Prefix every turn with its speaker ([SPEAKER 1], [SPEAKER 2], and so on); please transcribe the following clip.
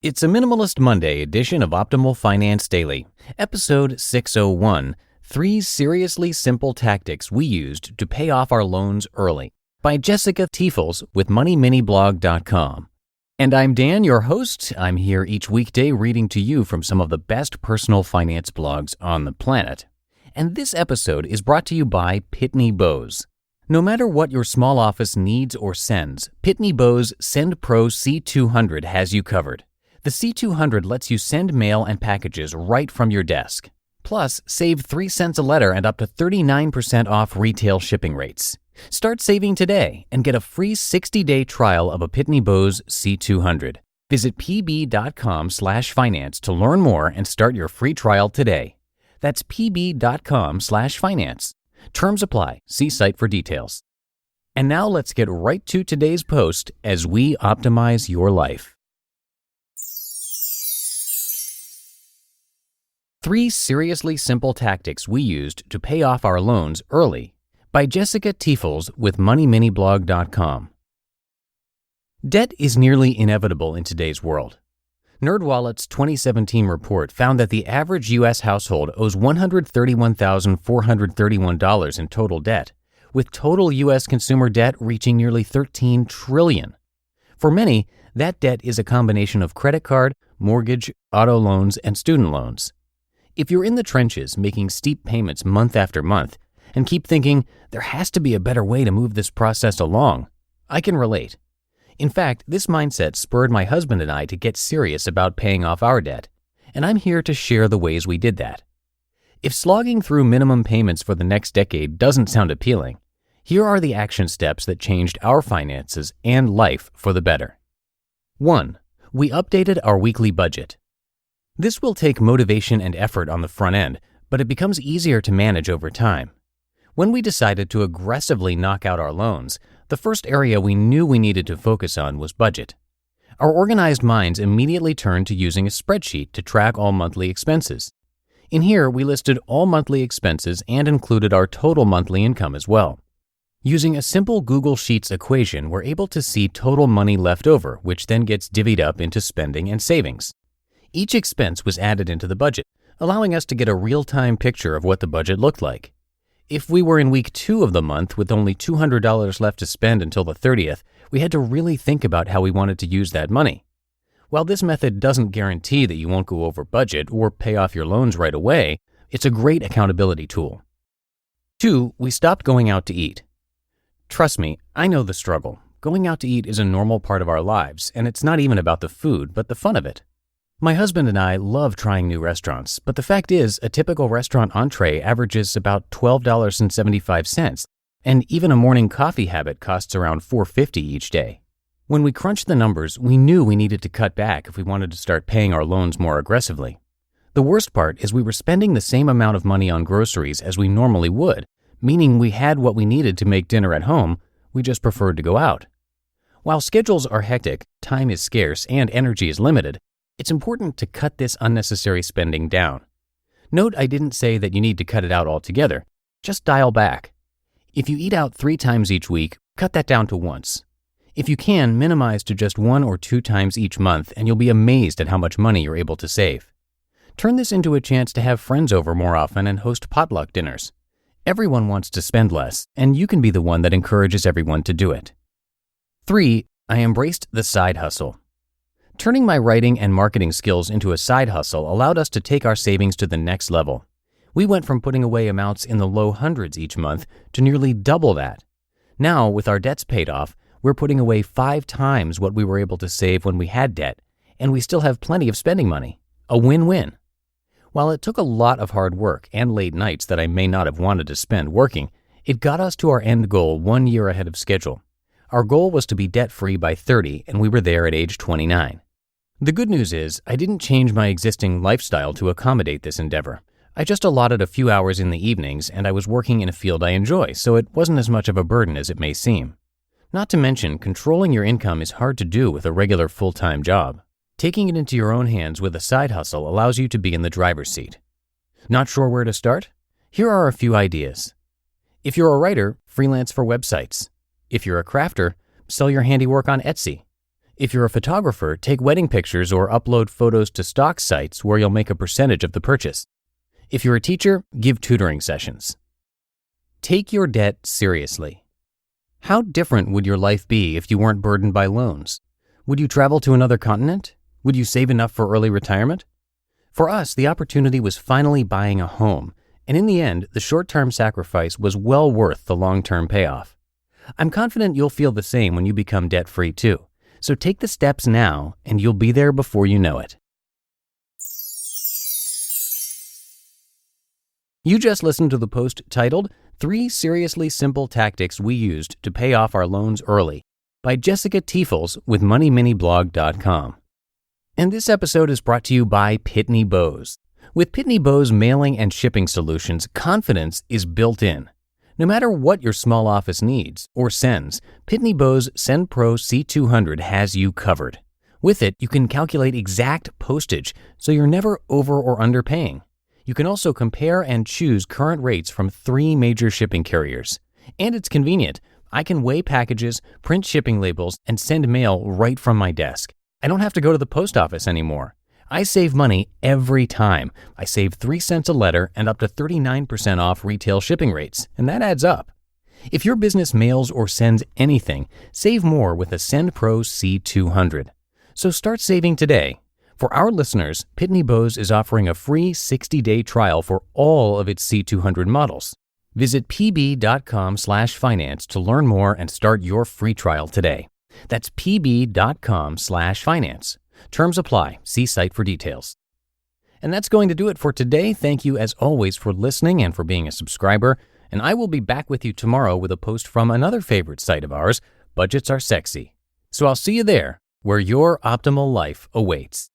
[SPEAKER 1] It's a Minimalist Monday edition of Optimal Finance Daily, episode 601, 3 Seriously Simple Tactics We Used to Pay Off Our Loans Early, by Jessica Thiefels with MoneyMiniBlog.com. And I'm Dan, your host. I'm here each weekday reading to you from some of the best personal finance blogs on the planet. And this episode is brought to you by Pitney Bowes. No matter what your small office needs or sends, Pitney Bowes Send Pro C200 has you covered. The C200 lets you send mail and packages right from your desk. Plus, save 3 cents a letter and up to 39% off retail shipping rates. Start saving today and get a free 60-day trial of a Pitney Bowes C200. Visit pb.com/finance to learn more and start your free trial today. That's pb.com/finance. Terms apply. See site for details. And now let's get right to today's post as we optimize your life. 3 Seriously Simple Tactics We Used to Pay Off Our Loans Early, by Jessica Thiefels with MoneyMiniBlog.com. Debt is nearly inevitable in today's world. NerdWallet's 2017 report found that the average U.S. household owes $131,431 in total debt, with total U.S. consumer debt reaching nearly $13 trillion. For many, that debt is a combination of credit card, mortgage, auto loans, and student loans. If you're in the trenches making steep payments month after month and keep thinking, there has to be a better way to move this process along, I can relate. In fact, this mindset spurred my husband and I to get serious about paying off our debt, and I'm here to share the ways we did that. If slogging through minimum payments for the next decade doesn't sound appealing, here are the action steps that changed our finances and life for the better. 1. We updated our weekly budget. This will take motivation and effort on the front end, but it becomes easier to manage over time. When we decided to aggressively knock out our loans, the first area we knew we needed to focus on was budget. Our organized minds immediately turned to using a spreadsheet to track all monthly expenses. In here, we listed all monthly expenses and included our total monthly income as well. Using a simple Google Sheets equation, we're able to see total money left over, which then gets divvied up into spending and savings. Each expense was added into the budget, allowing us to get a real-time picture of what the budget looked like. If we were in week 2 of the month with only $200 left to spend until the 30th, we had to really think about how we wanted to use that money. While this method doesn't guarantee that you won't go over budget or pay off your loans right away, it's a great accountability tool. 2. We stopped going out to eat. Trust me, I know the struggle. Going out to eat is a normal part of our lives, and it's not even about the food, but the fun of it. My husband and I love trying new restaurants, but the fact is, a typical restaurant entree averages about $12.75, and even a morning coffee habit costs around $4.50 each day. When we crunched the numbers, we knew we needed to cut back if we wanted to start paying our loans more aggressively. The worst part is we were spending the same amount of money on groceries as we normally would, meaning we had what we needed to make dinner at home, we just preferred to go out. While schedules are hectic, time is scarce, and energy is limited, it's important to cut this unnecessary spending down. Note I didn't say that you need to cut it out altogether. Just dial back. If you eat out 3 times each week, cut that down to once. If you can, minimize to just 1 or 2 times each month, and you'll be amazed at how much money you're able to save. Turn this into a chance to have friends over more often and host potluck dinners. Everyone wants to spend less, and you can be the one that encourages everyone to do it. 3. I embraced the side hustle. Turning my writing and marketing skills into a side hustle allowed us to take our savings to the next level. We went from putting away amounts in the low hundreds each month to nearly double that. Now, with our debts paid off, we're putting away 5 times what we were able to save when we had debt, and we still have plenty of spending money. A win-win. While it took a lot of hard work and late nights that I may not have wanted to spend working, it got us to our end goal 1 year ahead of schedule. Our goal was to be debt-free by 30, and we were there at age 29. The good news is, I didn't change my existing lifestyle to accommodate this endeavor. I just allotted a few hours in the evenings, and I was working in a field I enjoy, so it wasn't as much of a burden as it may seem. Not to mention, controlling your income is hard to do with a regular full-time job. Taking it into your own hands with a side hustle allows you to be in the driver's seat. Not sure where to start? Here are a few ideas. If you're a writer, freelance for websites. If you're a crafter, sell your handiwork on Etsy. If you're a photographer, take wedding pictures or upload photos to stock sites where you'll make a percentage of the purchase. If you're a teacher, give tutoring sessions. Take your debt seriously. How different would your life be if you weren't burdened by loans? Would you travel to another continent? Would you save enough for early retirement? For us, the opportunity was finally buying a home, and in the end, the short-term sacrifice was well worth the long-term payoff. I'm confident you'll feel the same when you become debt-free too. So take the steps now, and you'll be there before you know it. You just listened to the post titled, 3 Seriously Simple Tactics We Used to Pay Off Our Loans Early by Jessica Thiefels with MoneyMiniBlog.com. And this episode is brought to you by Pitney Bowes. With Pitney Bowes mailing and shipping solutions, confidence is built in. No matter what your small office needs or sends, Pitney Bowes Send Pro C200 has you covered. With it, you can calculate exact postage, so you're never over or underpaying. You can also compare and choose current rates from 3 major shipping carriers. And it's convenient. I can weigh packages, print shipping labels, and send mail right from my desk. I don't have to go to the post office anymore. I save money every time. I save 3 cents a letter and up to 39% off retail shipping rates, and that adds up. If your business mails or sends anything, save more with a Send Pro C200. So start saving today. For our listeners, Pitney Bowes is offering a free 60-day trial for all of its C200 models. Visit pb.com/finance to learn more and start your free trial today. That's pb.com/finance. Terms apply. See site for details. And that's going to do it for today. Thank you as always for listening and for being a subscriber. And I will be back with you tomorrow with a post from another favorite site of ours, Budgets Are Sexy. So I'll see you there, where your optimal life awaits.